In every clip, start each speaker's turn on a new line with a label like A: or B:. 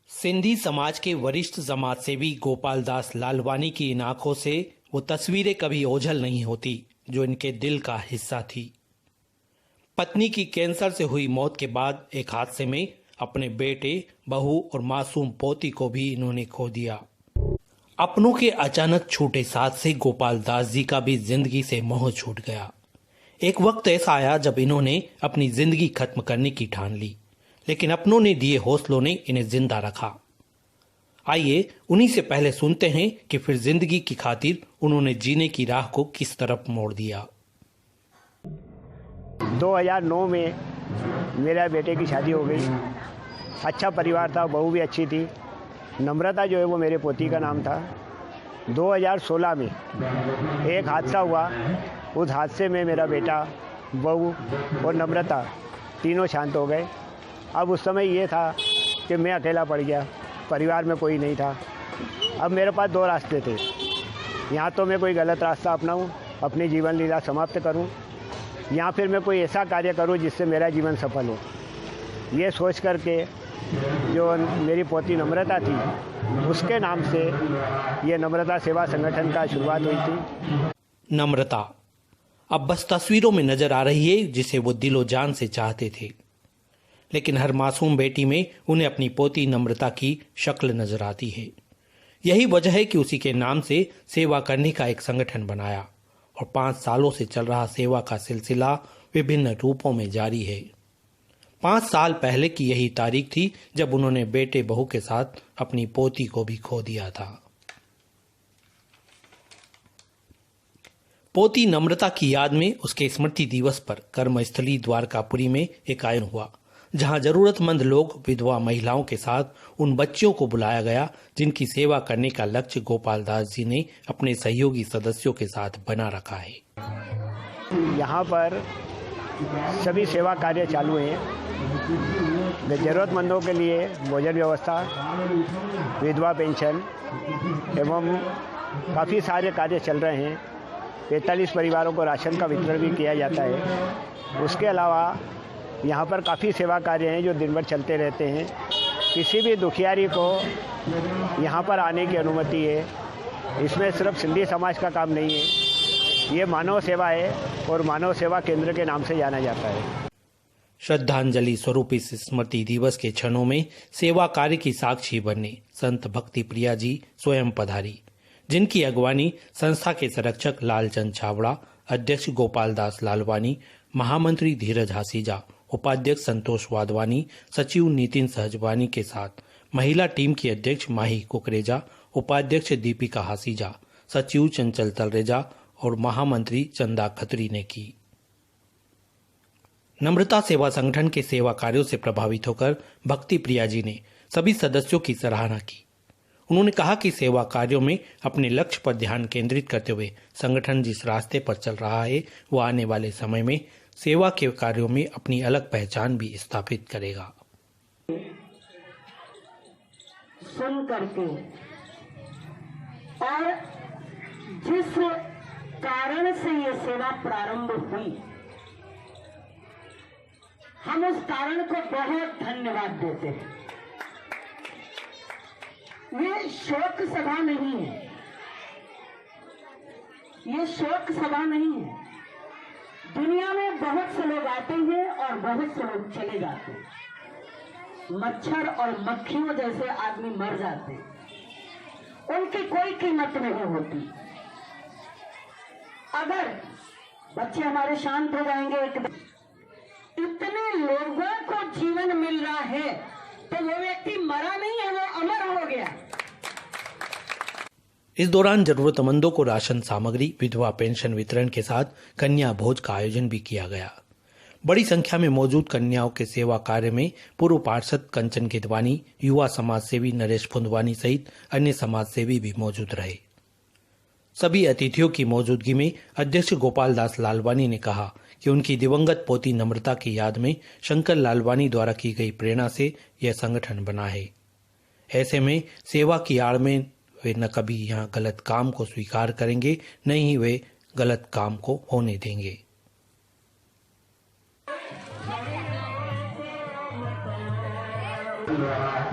A: सिंधी समाज के वरिष्ठ समाज सेवी गोपाल दास लालवानी की इन आंखों से वो तस्वीरें कभी ओझल नहीं होती जो इनके दिल का हिस्सा थी। पत्नी की कैंसर से हुई मौत के बाद एक हादसे में अपने बेटे, बहू और मासूम पोती को भी इन्होंने खो दिया। अपनों के अचानक छूटे साथ से गोपाल दास जी का भी जिंदगी से मोह छूट गया। एक वक्त ऐसा आया जब इन्होंने अपनी जिंदगी खत्म करने की ठान ली, लेकिन अपनों ने दिए हौसलों ने इन्हें जिंदा रखा। आइए उन्हीं से पहले सुनते हैं कि फिर जिंदगी की खातिर उन्होंने जीने की राह को किस तरफ मोड़ दिया।
B: 2009 में मेरा बेटे की शादी हो गई। अच्छा परिवार था, बहू भी अच्छी थी। नम्रता जो है वो मेरे पोती का नाम था। 2016 में एक हादसा हुआ। उस हादसे में मेरा बेटा, बहू और नम्रता तीनों शांत हो गए। अब उस समय ये था कि मैं अकेला पड़ गया, परिवार में कोई नहीं था। अब मेरे पास दो रास्ते थे, या तो मैं कोई गलत रास्ता अपनाऊं, अपनी जीवन लीला समाप्त करूं, या फिर मैं कोई ऐसा कार्य करूं जिससे मेरा जीवन सफल हो। ये सोच करके जो मेरी पोती नम्रता थी, उसके नाम से ये नम्रता सेवा संगठन का शुरुआत हुई थी।
A: नम्रता अब बस तस्वीरों में नजर आ रही है जिसे वो दिलो जान से चाहते थे, लेकिन हर मासूम बेटी में उन्हें अपनी पोती नम्रता की शक्ल नजर आती है। यही वजह है कि उसी के नाम से सेवा करने का एक संगठन बनाया और 5 सालों से चल रहा सेवा का सिलसिला विभिन्न रूपों में जारी है। 5 साल पहले की यही तारीख थी जब उन्होंने बेटे बहू के साथ अपनी पोती को भी खो दिया था। पोती नम्रता की याद में उसके स्मृति दिवस पर कर्मस्थली द्वारकापुरी में एक आयोजन हुआ, जहां जरूरतमंद लोग, विधवा महिलाओं के साथ उन बच्चियों को बुलाया गया जिनकी सेवा करने का लक्ष्य गोपाल दास जी ने अपने सहयोगी सदस्यों के साथ बना रखा है।
B: यहाँ पर सभी सेवा कार्य चालू हैं। जरूरतमंदों के लिए भोजन व्यवस्था, विधवा पेंशन एवं काफ़ी सारे कार्य चल रहे हैं। 45 परिवारों को राशन का वितरण भी किया जाता है। उसके अलावा यहाँ पर काफ़ी सेवा कार्य हैं जो दिन भर चलते रहते हैं। किसी भी दुखियारी को यहाँ पर आने की अनुमति है। इसमें सिर्फ सिंधी समाज का काम नहीं है, ये मानव सेवा है और मानव सेवा केंद्र के नाम से जाना जाता है।
A: श्रद्धांजलि स्वरूप इस स्मृति दिवस के क्षणों में सेवा कार्य की साक्षी बनने संत भक्ति प्रिया जी स्वयं पधारी, जिनकी अगवानी संस्था के संरक्षक लालचंद छाबड़ा, अध्यक्ष गोपाल दास लालवानी, महामंत्री धीरज हासीजा, उपाध्यक्ष संतोष वाधवानी, सचिव नितिन सहजवानी के साथ महिला टीम की अध्यक्ष माही कुकरेजा, उपाध्यक्ष दीपिका हासीजा, सचिव चंचल तलरेजा और महामंत्री चंदा खत्री ने की। नम्रता सेवा संगठन के सेवा कार्यों से प्रभावित होकर भक्ति प्रिया जी ने सभी सदस्यों की सराहना की। उन्होंने कहा कि सेवा कार्यों में अपने लक्ष्य पर ध्यान केंद्रित करते हुए संगठन जिस रास्ते पर चल रहा है वो आने वाले समय में सेवा के कार्यों में अपनी अलग पहचान भी स्थापित करेगा।
C: सुन करके और जिस कारण से ये सेवा प्रारंभ हुई, हम उस कारण को बहुत धन्यवाद देते हैं। ये शोक सभा नहीं है, ये शोक सभा नहीं है। दुनिया में बहुत से लोग आते हैं और बहुत से लोग चले जाते हैं। मच्छर और मक्खियों जैसे आदमी मर जाते हैं, उनकी कोई कीमत नहीं होती। अगर बच्चे हमारे शांत हो जाएंगे, इतने लोगों को जीवन मिल रहा है तो वो व्यक्ति मरा नहीं है, वो अमर हो गया।
A: इस दौरान जरूरतमंदों को राशन सामग्री, विधवा पेंशन वितरण के साथ कन्या भोज का आयोजन भी किया गया। बड़ी संख्या में मौजूद कन्याओं के सेवा कार्य में पूर्व पार्षद कंचन गिदवानी, युवा समाज सेवी नरेश फुंदवानी सहित अन्य समाज सेवी भी मौजूद रहे। सभी अतिथियों की मौजूदगी में अध्यक्ष गोपाल दास लालवानी ने कहा कि उनकी दिवंगत पोती नम्रता की याद में शंकर लालवानी द्वारा की गई प्रेरणा से यह संगठन बना है। ऐसे में सेवा की आड़ में वे न कभी यहाँ गलत काम को स्वीकार करेंगे, न ही वे गलत काम को होने देंगे।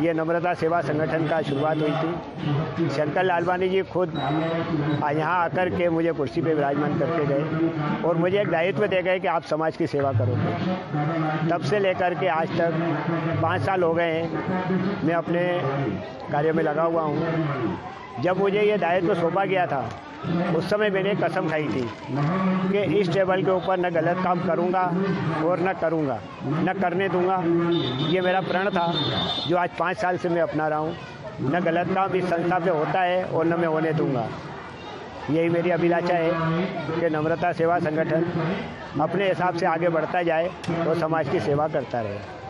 B: ये नम्रता सेवा संगठन का शुरुआत हुई थी। शंकर लालवानी जी खुद यहाँ आकर के मुझे कुर्सी पे विराजमान करके गए और मुझे एक दायित्व दे गए कि आप समाज की सेवा करोगे। तब से लेकर के आज तक 5 साल हो गए हैं मैं अपने कार्य में लगा हुआ हूँ। जब मुझे ये दायित्व सौंपा गया था उस समय मैंने कसम खाई थी कि इस टेबल के ऊपर न गलत काम करूँगा और न करूँगा, न करने दूँगा। ये मेरा प्रण था जो आज 5 साल से मैं अपना रहा हूँ। न गलत काम इस संस्था पे होता है और न मैं होने दूँगा। यही मेरी अभिलाषा है कि नम्रता सेवा संगठन अपने हिसाब से आगे बढ़ता जाए और समाज की सेवा करता रहे।